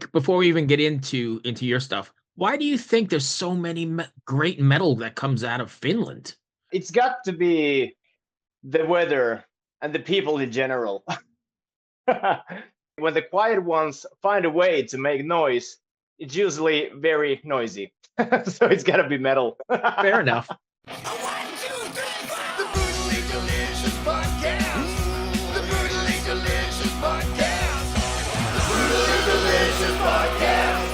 think before we even get into your stuff, why do you think there's so many great metal that comes out of Finland? It's got to be the weather and the people in general. When the quiet ones find a way to make noise, it's usually very noisy. So it's got to be metal. Fair enough. One, two, three, four. The Brutally Delicious Podcast. The Brutally Delicious Podcast. The Brutally Delicious Podcast.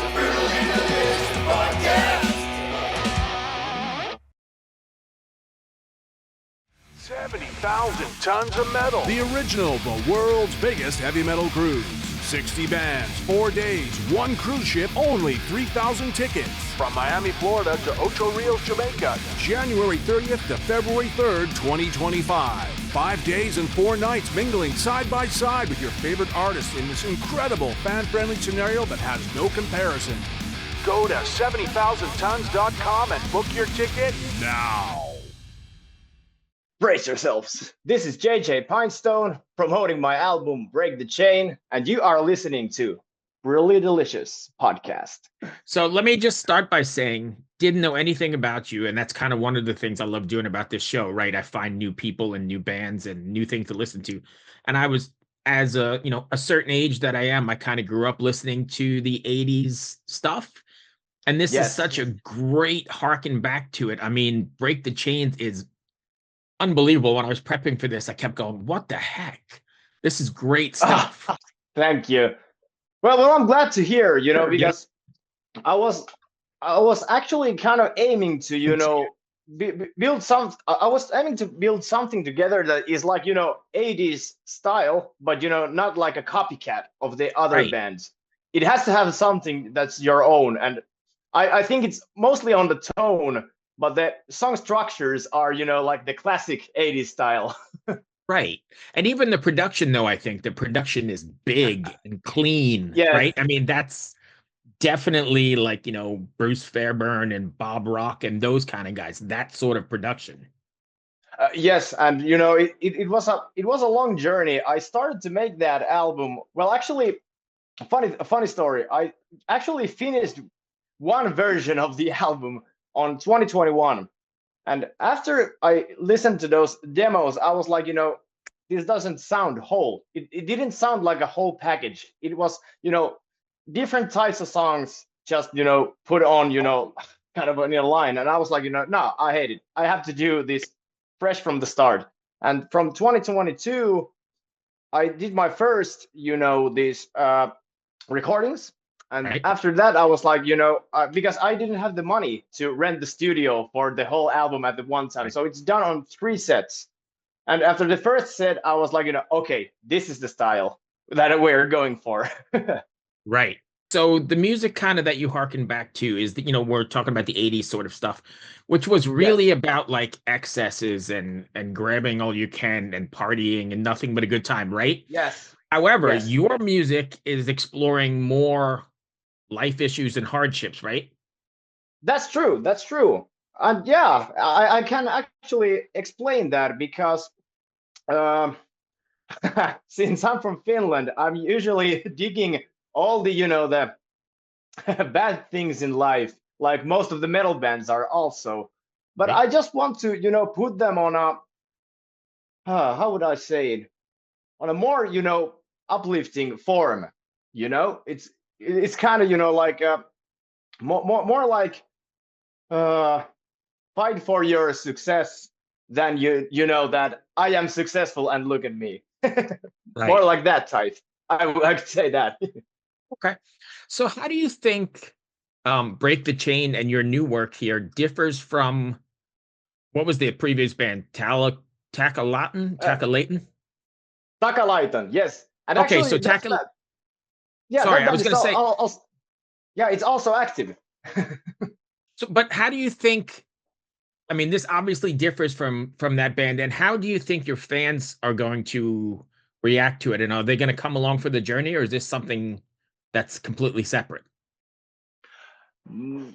The Brutally Delicious Podcast. 70,000 tons of metal. The original, the world's biggest heavy metal cruise. 60 bands, 4 days, one cruise ship, only 3,000 tickets. From Miami, Florida to Ocho Rios, Jamaica, January 30th to February 3rd, 2025. 5 days and 4 nights mingling side by side with your favorite artists in this incredible fan-friendly scenario that has no comparison. Go to 70,000tons.com and book your ticket now. Brace yourselves. This is JJ Pinestone promoting my album Break the Chain, and you are listening to Really Delicious Podcast. So let me just start by saying, didn't know anything about you, and that's kind of one of the things I love doing about this show, right? I find new people and new bands and new things to listen to. And I was, as a certain age that I am, I kind of grew up listening to the 80s stuff. And this is such a great harken back to it. I mean, Break the Chains is unbelievable. When I was prepping for this, I kept going, what the heck? This is great stuff. Thank you. Well, I'm glad to hear, because I was actually kind of aiming to, build some. I was aiming to build something together that is like, 80s style, but, not like a copycat of the other bands. It has to have something that's your own. And I think it's mostly on the tone, but the song structures are, like the classic 80s style. Right. And even the production, though, I think the production is big and clean. Yeah. Right. I mean, that's definitely like, Bruce Fairbairn and Bob Rock and those kind of guys, that sort of production. Yes. And, it was a long journey. I started to make that album. Well, actually, a funny story. I actually finished one version of the album on 2021. And after I listened to those demos, I was like, this doesn't sound whole. It didn't sound like a whole package. It was, different types of songs just, put on, kind of in a line. And I was like, no, I hate it. I have to do this fresh from the start. And from 2022, I did my first, these recordings. And after that, I was like, because I didn't have the money to rent the studio for the whole album at the one time. So it's done on 3 sets. And after the first set, I was like, okay, this is the style that we're going for. Right. So the music kind of that you harken back to is that, we're talking about the 80s sort of stuff, which was really about like excesses and grabbing all you can and partying and nothing but a good time, right? Yes. However, your music is exploring more life issues and hardships, right? That's true. And yeah, I can actually explain that because since I'm from Finland, I'm usually digging all the, the bad things in life, like most of the metal bands are also. But I just want to, put them on a, how would I say it? On a more, uplifting form. It's kind of, like more like fight for your success than that I am successful and look at me. More like that type. I would say that. Okay. So how do you think Break the Chain and your new work here differs from what was the previous band? Takalatan? Takalaitan, yes. And okay, actually, so yeah, sorry, I was going to say. Yeah, it's also active. So, but how do you think? I mean, this obviously differs from that band, and how do you think your fans are going to react to it? And are they going to come along for the journey, or is this something that's completely separate?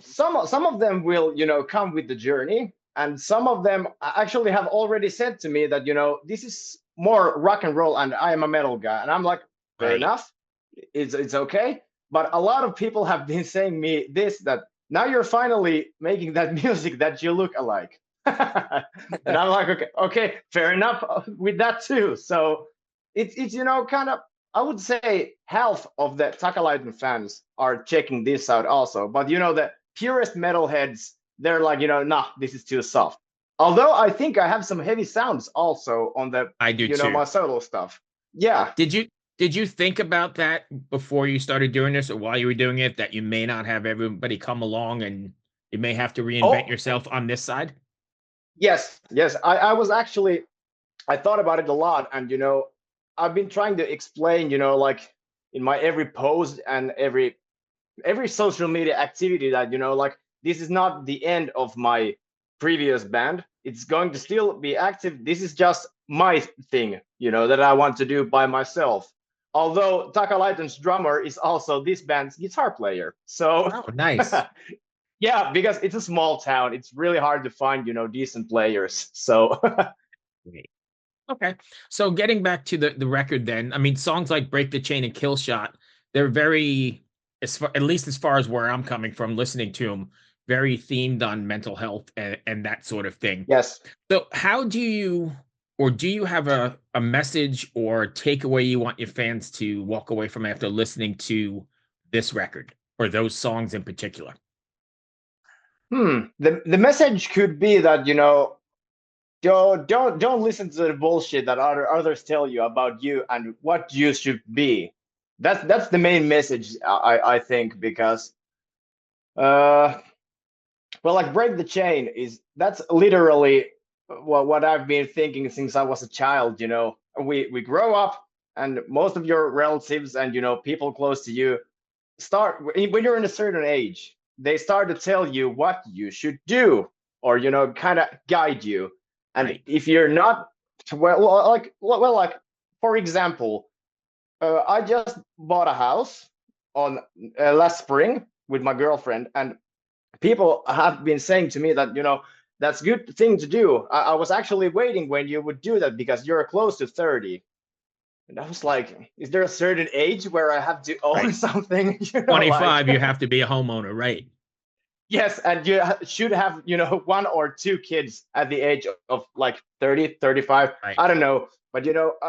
Some of them will, come with the journey, and some of them actually have already said to me that, this is more rock and roll, and I am a metal guy, and I'm like, fair enough, it's okay. But a lot of people have been saying me this, that now you're finally making that music that you look alike. And I'm like, okay, fair enough with that too. So it's kind of, I would say half of the Takalaiten fans are checking this out also. But the purest metalheads, they're like, nah, this is too soft. Although I think I have some heavy sounds also on the, I do too. my solo stuff. Yeah. Did you think about that before you started doing this, or while you were doing it, that you may not have everybody come along and you may have to reinvent yourself on this side? Yes. I was actually, I thought about it a lot, and I've been trying to explain, like in my every post and every social media activity that, like this is not the end of my previous band. It's going to still be active. This is just my thing, that I want to do by myself. Although Takalaiten's drummer is also this band's guitar player. So nice. Yeah, because it's a small town. It's really hard to find, decent players. So Okay. So getting back to the record then, I mean, songs like Break the Chain and Kill Shot, they're very, at least as far as where I'm coming from, listening to them, very themed on mental health and that sort of thing. Yes. So how do you have a message or takeaway you want your fans to walk away from after listening to this record or those songs in particular? The message could be that, don't listen to the bullshit that others tell you about you and what you should be. That's the main message, I think, because like Break the Chain that's literally what I've been thinking since I was a child. We grow up, and most of your relatives and people close to you start when you're in a certain age. They start to tell you what you should do, or kind of guide you. And right. If you're not like for example, I just bought a house on last spring with my girlfriend, and people have been saying to me that that's a good thing to do. I was actually waiting when you would do that because you're close to 30. And I was like, is there a certain age where I have to own something? 25, you have to be a homeowner, right? Yes, and you should have, one or two kids at the age of like 30, 35. Right. I don't know. But,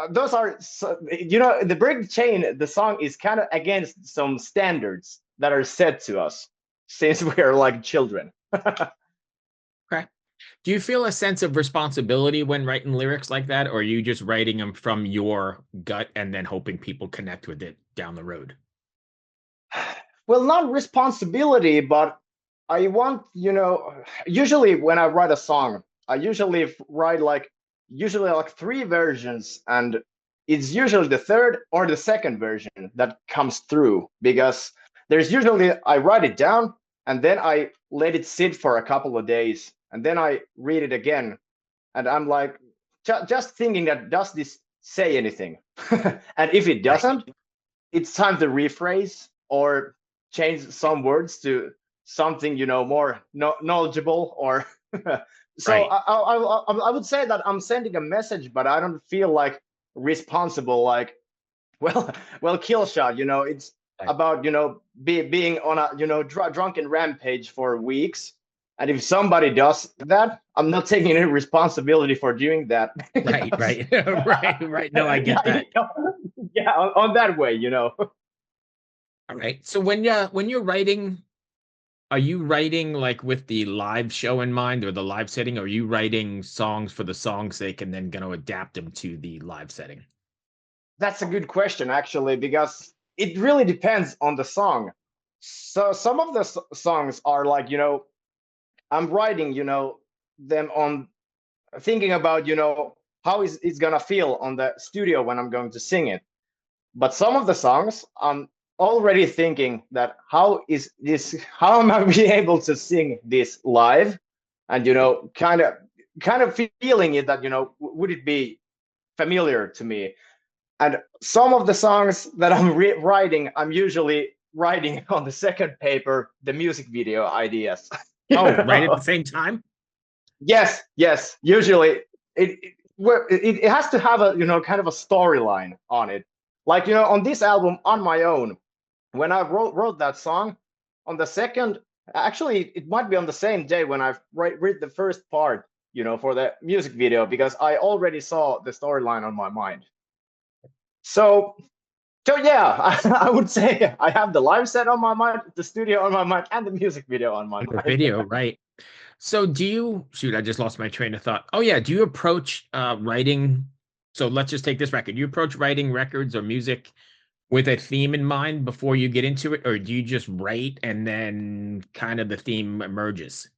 those are, the Break the Chain, the song is kind of against some standards that are set to us since we are like children. Okay. Do you feel a sense of responsibility when writing lyrics like that, or are you just writing them from your gut and then hoping people connect with it down the road? Well, not responsibility, but I want, usually when I write a song, I usually write like 3 versions, and it's usually the third or the second version that comes through, because there's usually, I write it down and then I let it sit for a couple of days, and then I read it again, and I'm like, just thinking that, does this say anything? And if it doesn't, it's time to rephrase or change some words to something more knowledgeable, or so right. I would say that I'm sending a message, but I don't feel like responsible. Like, well, Kill Shot, it's about being on a drunken rampage for weeks, and if somebody does that, I'm not taking any responsibility for doing that. Right. right. No, I get that. Yeah, on that way, All right. So when you're writing, are you writing like with the live show in mind or the live setting? Or are you writing songs for the song's sake and then going to adapt them to the live setting? That's a good question, actually, because it really depends on the song. So some of the songs are like, I'm writing, them on thinking about, how it's going to feel on the studio when I'm going to sing it. But some of the songs, I'm already thinking that how am I be able to sing this live, and kind of feeling it that would it be familiar to me. And some of the songs that I'm writing, I'm usually writing on the second paper the music video ideas. Right at the same time? Yes. Usually it has to have a kind of a storyline on it. Like on this album, On My Own, when I wrote that song, on the second, actually, it might be on the same day when I read the first part, for the music video, because I already saw the storyline on my mind. So yeah, I would say I have the live set on my mind, the studio on my mind, and the music video on my The mind. video, right? So do you shoot? I just lost my train of thought. Oh yeah, do you approach writing? So let's just take this record. You approach writing records or music with a theme in mind before you get into it, or do you just write and then kind of the theme emerges?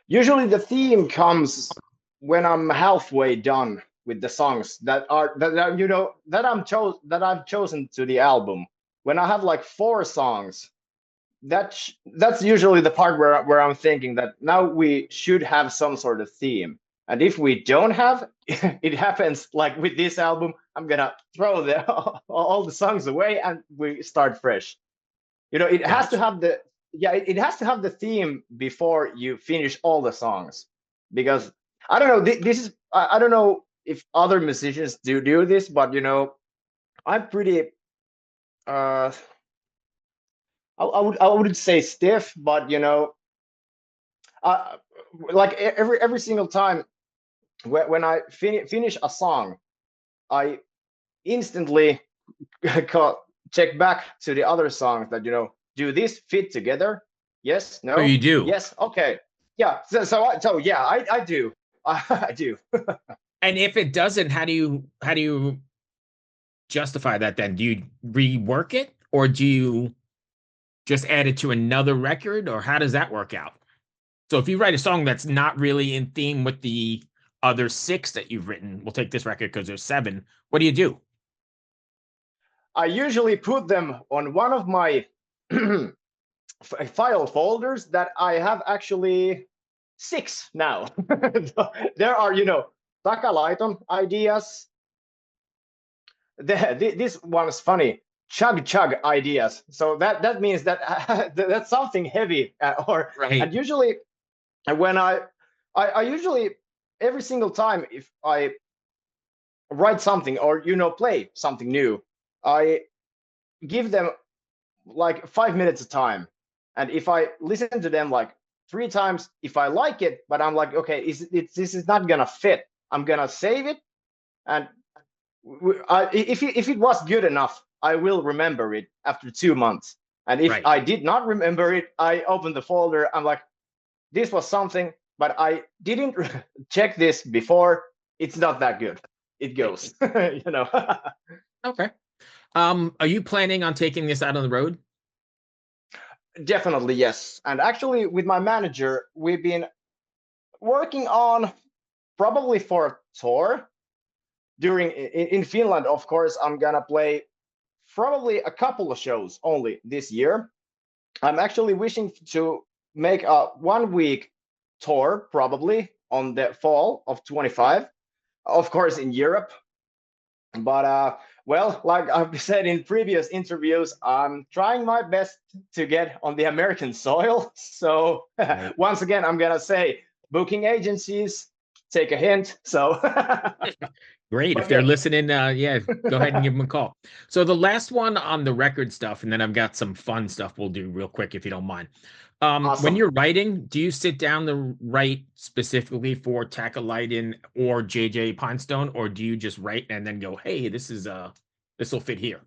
Usually the theme comes when I'm halfway done with the songs that I've chosen to the album. When I have like 4 songs, that's usually the part where I'm thinking that now we should have some sort of theme. And if we don't have, it happens like with this album, I'm gonna throw all the songs away and we start fresh. It has to have it has to have the theme before you finish all the songs, because I don't know, this is I don't know if other musicians do this, but I'm pretty I wouldn't say stiff, but like every single time when I finish a song, I instantly check back to the other songs that do this fit together? Yes, no, Oh, you do? yes, okay, yeah. So yeah, I do. I do. And if it doesn't, how do you justify that then? Do you rework it, or do you just add it to another record, or how does that work out? So if you write a song that's not really in theme with the other 6 that you've written, we'll take this record because there's 7. What do you do? I usually put them on one of my file folders that I have actually 6 now. There are, Takalaiton ideas. This one is funny. Chug ideas. So that means that that's something heavy, or Right. and usually when I usually every single time if I write something or play something new, I give them like 5 minutes of time, and if I listen to them like 3 times, if I like it, but I'm like, okay, this is not gonna fit, I'm gonna save it, and if it was good enough, I will remember it after 2 months. And if Right. I did not remember it, I open the folder, I'm like, this was something, but I didn't check this before, it's not that good, it goes. Okay. Are you planning on taking this out on the road? Definitely, yes. And actually, with my manager, we've been working on probably for a tour. In Finland, of course, I'm gonna play probably a couple of shows only this year. I'm actually wishing to make a 1-week tour, probably on the fall of 25, of course, in Europe. But well, like I've said in previous interviews, I'm trying my best to get on the American soil. So Right. once again, I'm gonna say, booking agencies, take a hint. So Great. but If they're yeah, listening, yeah, go ahead and give them a call. So the last one on the record stuff, and then I've got some fun stuff we'll do real quick if you don't mind. When awesome. you're writing, do you sit down to write specifically for Takalaiton or JJ Pinestone, or do you just write and then go, hey, this will fit here?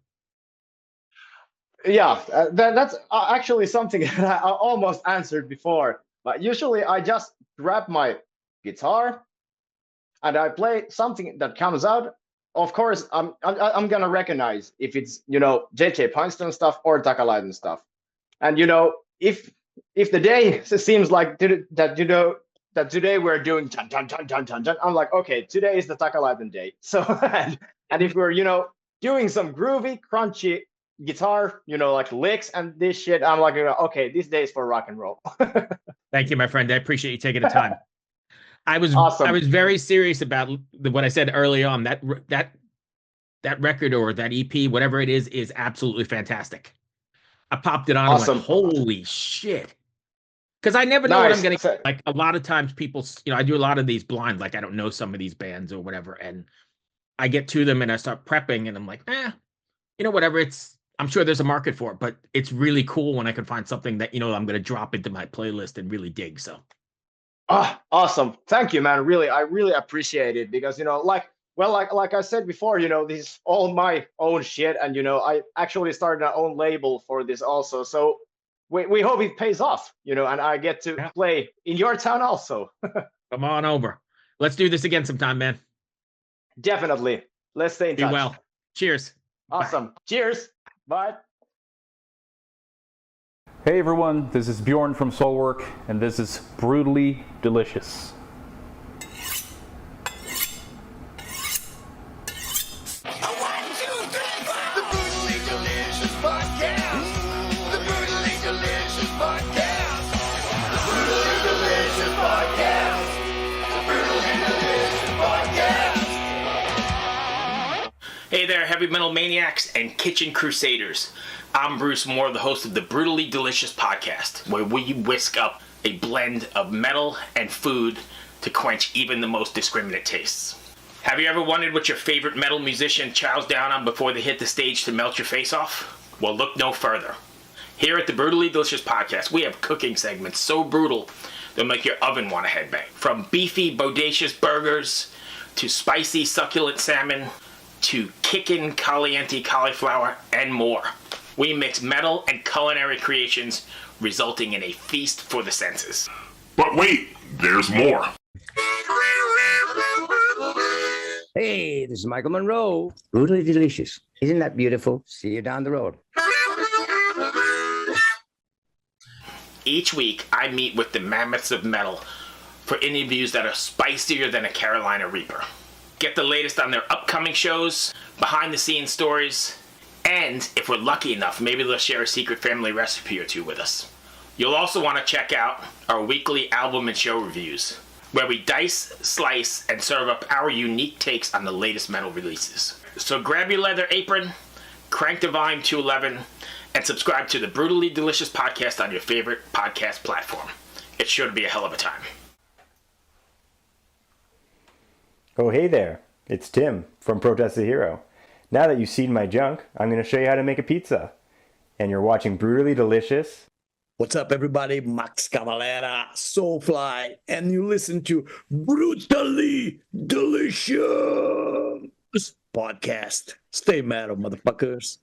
Yeah, that's actually something that I almost answered before. But usually, I just grab my guitar and I play something that comes out. Of course, I'm gonna recognize if it's JJ Pinestone stuff or Takalaiton stuff. And if the day seems like that today we're doing dun, dun, dun, dun, dun, dun, I'm like, okay, today is the Takalaiton day. So and if we're doing some groovy, crunchy guitar, like licks and this shit, I'm like, okay, this day is for rock and roll. Thank you, my friend. I appreciate you taking the time. I was Awesome. very serious about what I said early on. That record or that EP, whatever it is absolutely fantastic. I popped it on. Awesome. I'm like, holy shit. Because I never know what I'm going to get. Like a lot of times people, I do a lot of these blind, like I don't know some of these bands or whatever. And I get to them and I start prepping and I'm like, whatever. I'm sure there's a market for it, but it's really cool when I can find something that, I'm going to drop into my playlist and really dig. So. Awesome. Thank you, man. Really, I really appreciate it because, like I said before, this is all my own shit. And, I actually started our own label for this also. So we hope it pays off, and I get to play in your town also. Come on over. Let's do this again sometime, man. Definitely. Let's stay in touch. Be well. Cheers. Awesome. Bye. Cheers. Bye. Hey everyone, this is Bjorn from Soulwork, and this is Brutally Delicious. Hey there, heavy metal maniacs and kitchen crusaders. I'm Bruce Moore, the host of the Brutally Delicious podcast, where we whisk up a blend of metal and food to quench even the most discriminate tastes. Have you ever wondered what your favorite metal musician chows down on before they hit the stage to melt your face off? Well, look no further. Here at the Brutally Delicious podcast, we have cooking segments so brutal they'll make your oven want to headbang. From beefy, bodacious burgers, to spicy, succulent salmon, to kickin' caliente cauliflower, and more. We mix metal and culinary creations, resulting in a feast for the senses. But wait, there's more. Hey, this is Michael Monroe. Brutally Delicious. Isn't that beautiful? See you down the road. Each week, I meet with the mammoths of metal for interviews that are spicier than a Carolina Reaper. Get the latest on their upcoming shows, behind-the-scenes stories, and if we're lucky enough, maybe they'll share a secret family recipe or two with us. You'll also want to check out our weekly album and show reviews, where we dice, slice, and serve up our unique takes on the latest metal releases. So grab your leather apron, crank the volume to 11, and subscribe to the Brutally Delicious podcast on your favorite podcast platform. It's sure to be a hell of a time. Oh, hey there. It's Tim from Protest the Hero. Now that you've seen my junk, I'm going to show you how to make a pizza. And you're watching Brutally Delicious. What's up, everybody? Max Cavalera, Soulfly, and you listen to Brutally Delicious podcast. Stay metal, motherfuckers.